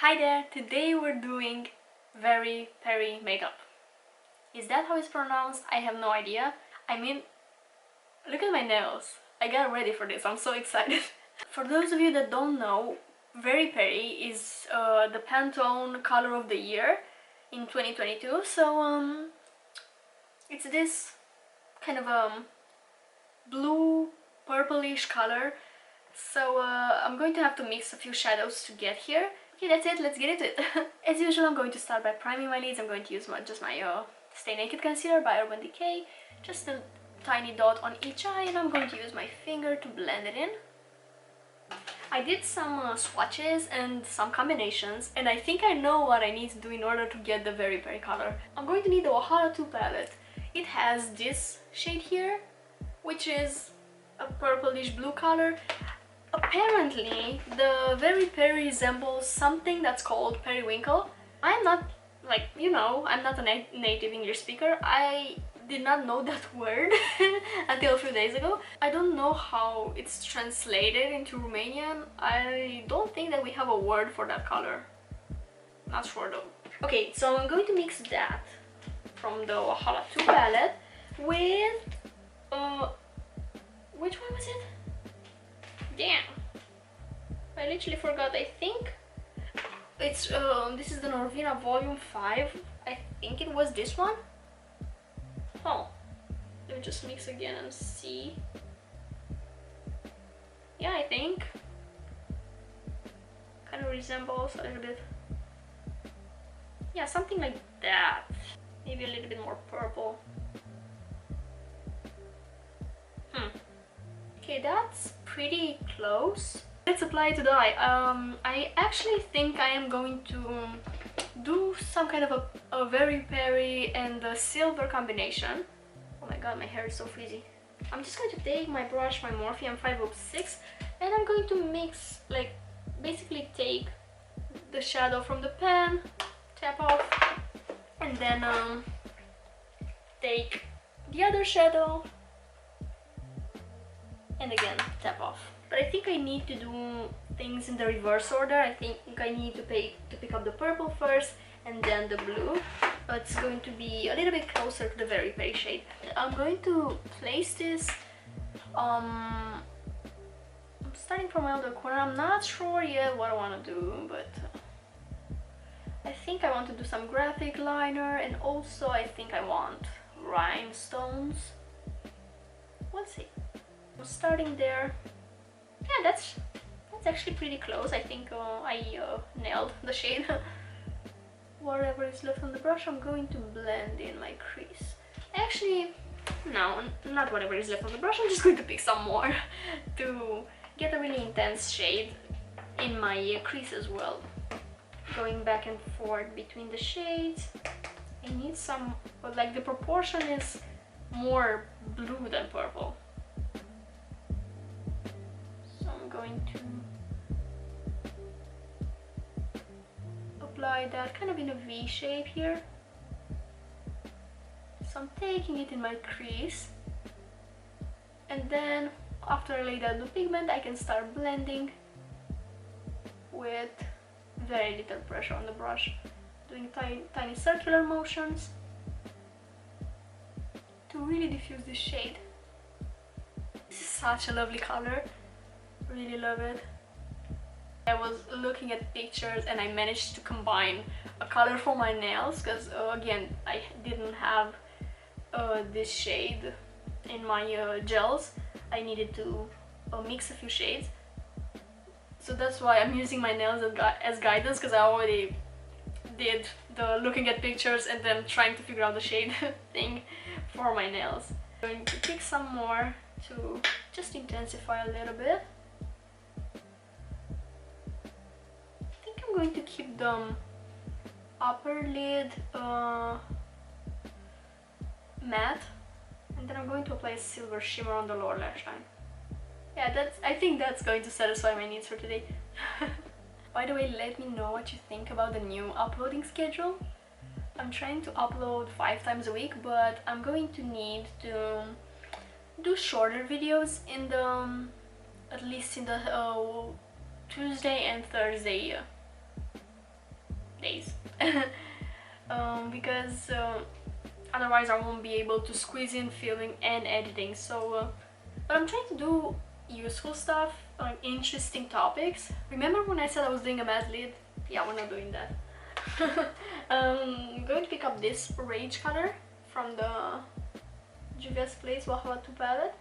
Hi there, today we're doing Very Peri makeup. Is that how it's pronounced? I have no idea. I mean, look at my nails. I got ready for this, I'm so excited. For those of you that don't know, Very Peri is the Pantone color of the year in 2022. So it's this kind of blue purplish color. So I'm going to have to mix a few shadows to get here. Okay, that's it, let's get into it. As usual, I'm going to start by priming my lids. I'm going to use just my Stay Naked concealer by Urban Decay, just a tiny dot on each eye, and I'm going to use my finger to blend it in. I did some swatches and some combinations, and I think I know what I need to do in order to get the Very Peri color. I'm going to need the Wahala 2 palette. It has this shade here, which is a purplish blue color. Apparently, the Very Peri resembles something that's called periwinkle. I'm not, like, you know, I'm not a native English speaker. I did not know that word until a few days ago. I don't know how it's translated into Romanian. I don't think that we have a word for that color. Not sure though. Okay, so I'm going to mix that from the Wahala 2 palette with, which one was it? Damn, I literally forgot. I think it's this is the Norvina volume 5. I think it was this one. Oh, let me just mix again and see. Yeah, I think kind of resembles a little bit. Yeah, something like that. Maybe a little bit more purple. Okay, that's pretty close. Let's apply it to the eye. I actually think I am going to do some kind of a Very Peri and a silver combination. Oh my god, my hair is so frizzy. I'm just going to take my brush, my Morphe M506, and I'm going to mix, like, basically take the shadow from the pan, tap off, and then take the other shadow, and again tap off. But I think I need to do things in the reverse order. I think I need to pick up the purple first and then the blue. It's going to be a little bit closer to the Very Peri shade. I'm going to place this I'm starting from my other corner. I'm not sure yet what I want to do, but I think I want to do some graphic liner, and also I think I want rhinestones. We'll see. I'm starting there. Yeah, that's actually pretty close. I think I nailed the shade. Whatever is left on the brush, I'm going to blend in my crease. Actually, no, not whatever is left on the brush. I'm just going to pick some more to get a really intense shade in my crease as well. Going back and forth between the shades. I need some, but like the proportion is more blue than purple. Going to apply that kind of in a V shape here. So I'm taking it in my crease, and then after I lay down the pigment, I can start blending with very little pressure on the brush, doing tiny circular motions to really diffuse this shade. This is such a lovely color. Really love it. I was looking at pictures and I managed to combine a color for my nails because again, I didn't have this shade in my gels. I needed to mix a few shades, so that's why I'm using my nails as guidance, because I already did the looking at pictures and then trying to figure out the shade thing for my nails. I'm going to pick some more to just intensify a little bit. I'm going to keep the upper lid matte, and then I'm going to apply a silver shimmer on the lower lash line. Yeah, I think that's going to satisfy my needs for today. By the way, let me know what you think about the new uploading schedule. I'm trying to upload 5 times a week, but I'm going to need to do shorter videos in the at least in the Tuesday and Thursday because otherwise I won't be able to squeeze in filming and editing. So but I'm trying to do useful stuff, like interesting topics. Remember when I said I was doing a matte lid? Yeah, we're not doing that. I'm going to pick up this Rage color from the Juvia's Place Wahala 2 palette.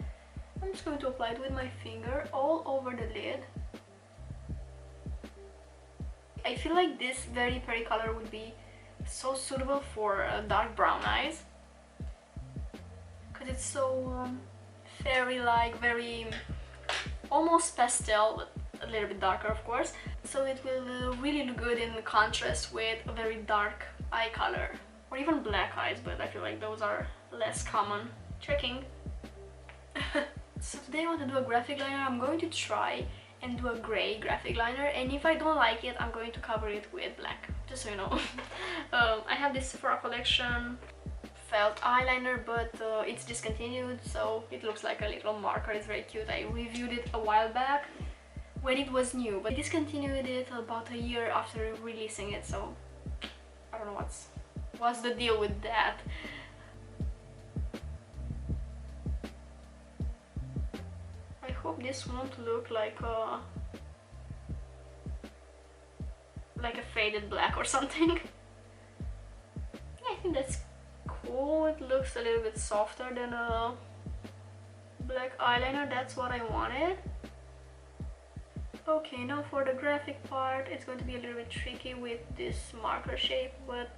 I'm just going to apply it with my finger all over the lid. I feel like this Very Peri color would be so suitable for dark brown eyes, because it's so fairy-like, very almost pastel, but a little bit darker of course. So it will really look good in contrast with a very dark eye color, or even black eyes, but I feel like those are less common. Checking. So today I want to do a graphic liner. I'm going to try and do a grey graphic liner, and if I don't like it, I'm going to cover it with black, just so you know. I have this Sephora Collection felt eyeliner, but it's discontinued, so it looks like a little marker. It's very cute. I reviewed it a while back when it was new, but I discontinued it about a year after releasing it, so I don't know what's the deal with that. I hope this won't look like a faded black or something. Yeah, I think that's cool. It looks a little bit softer than a black eyeliner. That's what I wanted. Okay, now for the graphic part, it's going to be a little bit tricky with this marker shape, but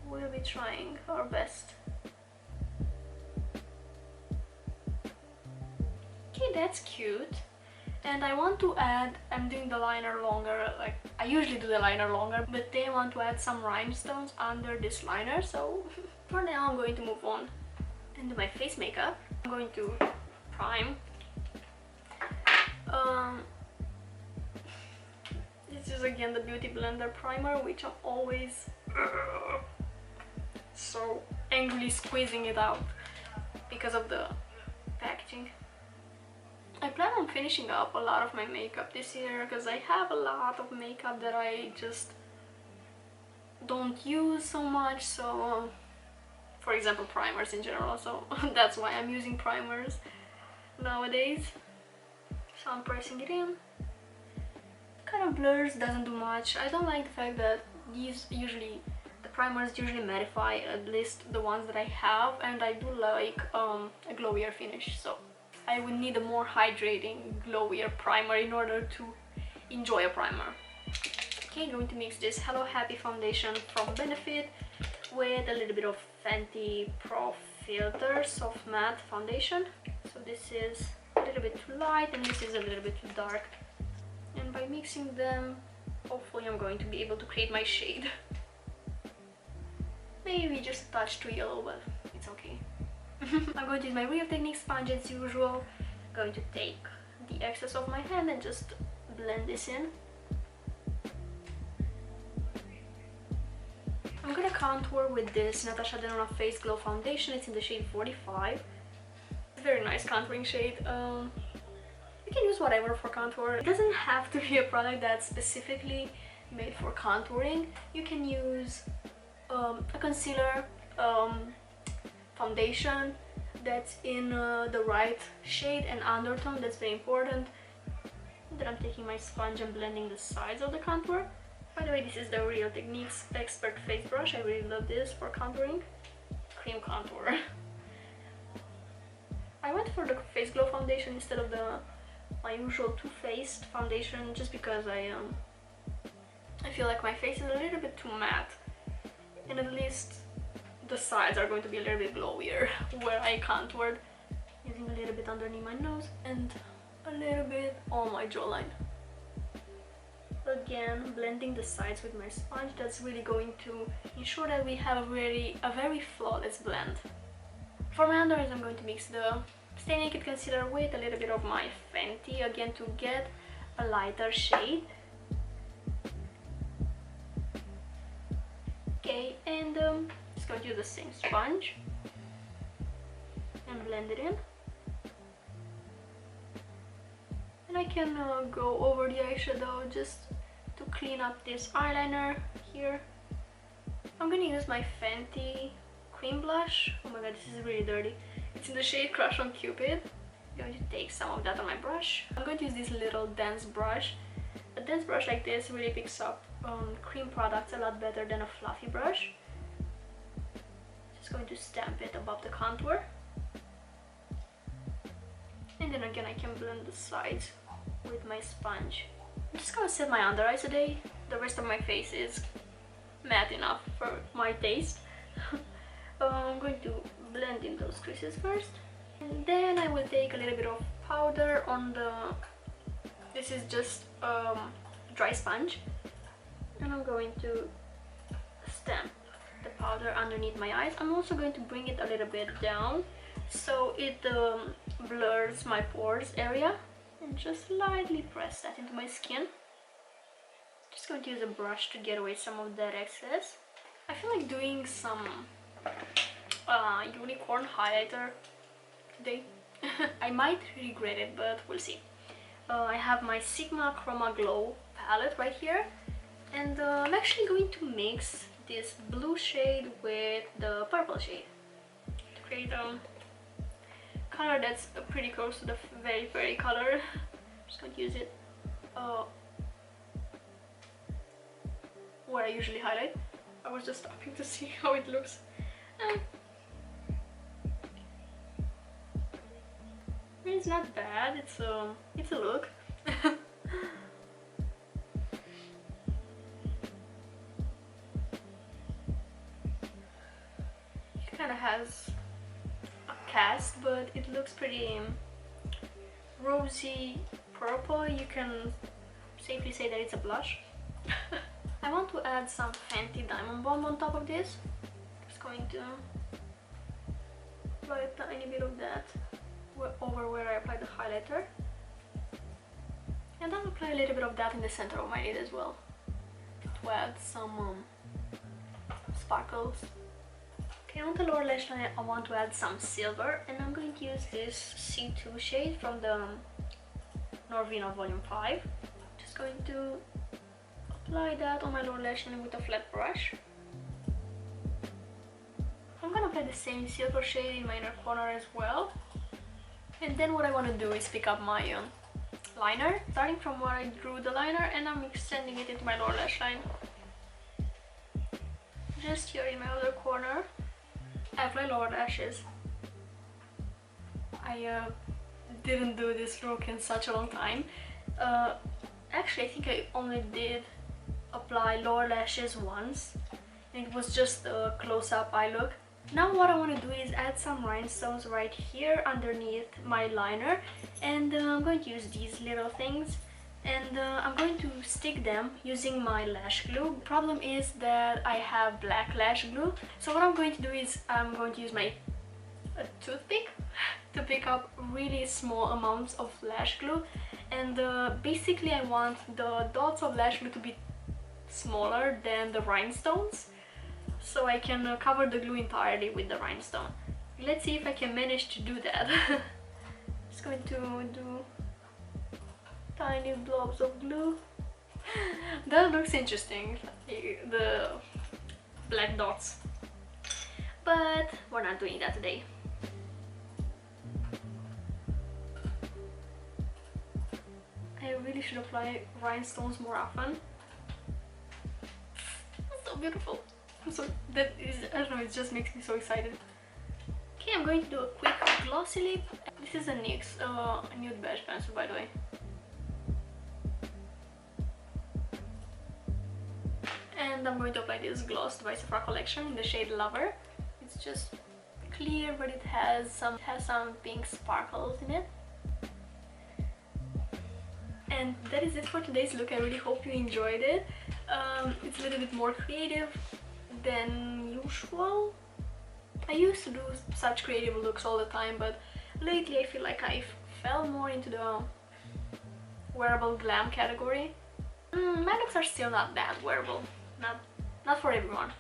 we'll be trying our best. Okay, that's cute. And I want to add, I'm doing the liner longer, like I usually do the liner longer, but they want to add some rhinestones under this liner, so for now I'm going to move on and do my face makeup. I'm going to prime. This is again the Beauty Blender primer, which I'm always so angrily squeezing it out because of the packaging. I plan on finishing up a lot of my makeup this year because I have a lot of makeup that I just don't use so much, so for example primers in general, so that's why I'm using primers nowadays. So I'm pressing it in. Kind of blurs, doesn't do much. I don't like the fact that the primers usually mattify, at least the ones that I have, and I do like a glowier finish, so I would need a more hydrating, glowier primer in order to enjoy a primer. Okay, going to mix this Hello Happy foundation from Benefit with a little bit of Fenty Pro Filt'r Soft Matte Foundation. So this is a little bit too light and this is a little bit too dark. And by mixing them, hopefully I'm going to be able to create my shade. Maybe just a touch too yellow, but it's okay. I'm going to use my Real Techniques sponge as usual. I'm going to take the excess of my hand and just blend this in. I'm gonna contour with this Natasha Denona Face Glow foundation. It's in the shade 45. It's a very nice contouring shade. You can use whatever for contour. It doesn't have to be a product that's specifically made for contouring. You can use a concealer, foundation that's in the right shade and undertone. That's very important. Then I'm taking my sponge and blending the sides of the contour. By the way, this is the Real Techniques Expert Face Brush. I really love this for contouring. Cream contour. I went for the Face Glow foundation instead of my usual Too Faced foundation, just because I feel like my face is a little bit too matte, and at least the sides are going to be a little bit glowier where I contoured, using a little bit underneath my nose and a little bit on my jawline. Again, blending the sides with my sponge. That's really going to ensure that we have a very flawless blend. For my under eyes, I'm going to mix the Stay Naked concealer with a little bit of my Fenty, again to get a lighter shade. Okay, and just going to use the same sponge and blend it in. And I can go over the eyeshadow just to clean up this eyeliner here. I'm gonna use my Fenty cream blush. Oh my god, this is really dirty. It's in the shade Crush on Cupid. I'm going to take some of that on my brush. I'm going to use this little dense brush. A dense brush like this really picks up cream products a lot better than a fluffy brush. Just going to stamp it above the contour. And then again I can blend the sides with my sponge. I'm just gonna set my under eyes today. The rest of my face is matte enough for my taste. I'm going to blend in those creases first. And then I will take a little bit of powder on the... This is just dry sponge. And I'm going to stamp the powder underneath my eyes. I'm also going to bring it a little bit down so it blurs my pores area, and just lightly press that into my skin. Just going to use a brush to get away some of that excess. I feel like doing some unicorn highlighter today. I might regret it, but we'll see. I have my Sigma Chroma Glow palette right here, and I'm actually going to mix this blue shade with the purple shade to create a color that's pretty close to the Very Peri color. I'm just going to use it where I usually highlight. I was just stopping to see how it looks. It's not bad. It's a look. It kind of has a cast, but it looks pretty rosy purple. You can safely say that it's a blush. I want to add some Fenty Diamond Bomb on top of this. Just going to apply a tiny bit of that over where I applied the highlighter. And I'll apply a little bit of that in the center of my lid as well to add some sparkles. Okay, on the lower lash line I want to add some silver, and I'm going to use this C2 shade from the Norvina Volume 5. Just going to apply that on my lower lash line with a flat brush. I'm gonna apply the same silver shade in my inner corner as well. And then what I want to do is pick up my liner, starting from where I drew the liner, and I'm extending it into my lower lash line. Just here in my other corner. I apply lower lashes. I didn't do this look in such a long time. Actually, I think I only did apply lower lashes once. And it was just a close-up eye look. Now what I want to do is add some rhinestones right here underneath my liner, and I'm going to use these little things, and I'm going to stick them using my lash glue. The problem is that I have black lash glue, so what I'm going to do is I'm going to use my toothpick to pick up really small amounts of lash glue, and basically I want the dots of lash glue to be smaller than the rhinestones, so I can cover the glue entirely with the rhinestone. Let's see if I can manage to do that. Just going to do tiny blobs of glue. That looks interesting, the black dots. But we're not doing that today. I really should apply rhinestones more often. It's so beautiful. So that is, I don't know, it just makes me so excited. Okay, I'm going to do a quick glossy lip. This is a NYX Nude Beige pencil, by the way. And I'm going to apply this gloss by Sephora Collection in the shade Lover. It's just clear, but it has some pink sparkles in it. And that is it for today's look. I really hope you enjoyed it. It's a little bit more creative than usual. I used to do such creative looks all the time, but lately I feel like I fell more into the wearable glam category. My looks are still not that wearable, not for everyone.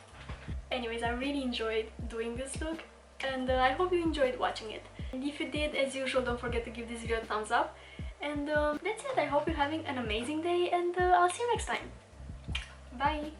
Anyways, I really enjoyed doing this look, and I hope you enjoyed watching it. And if you did, as usual, don't forget to give this video a thumbs up. And that's it. I hope you're having an amazing day, and I'll see you next time. Bye!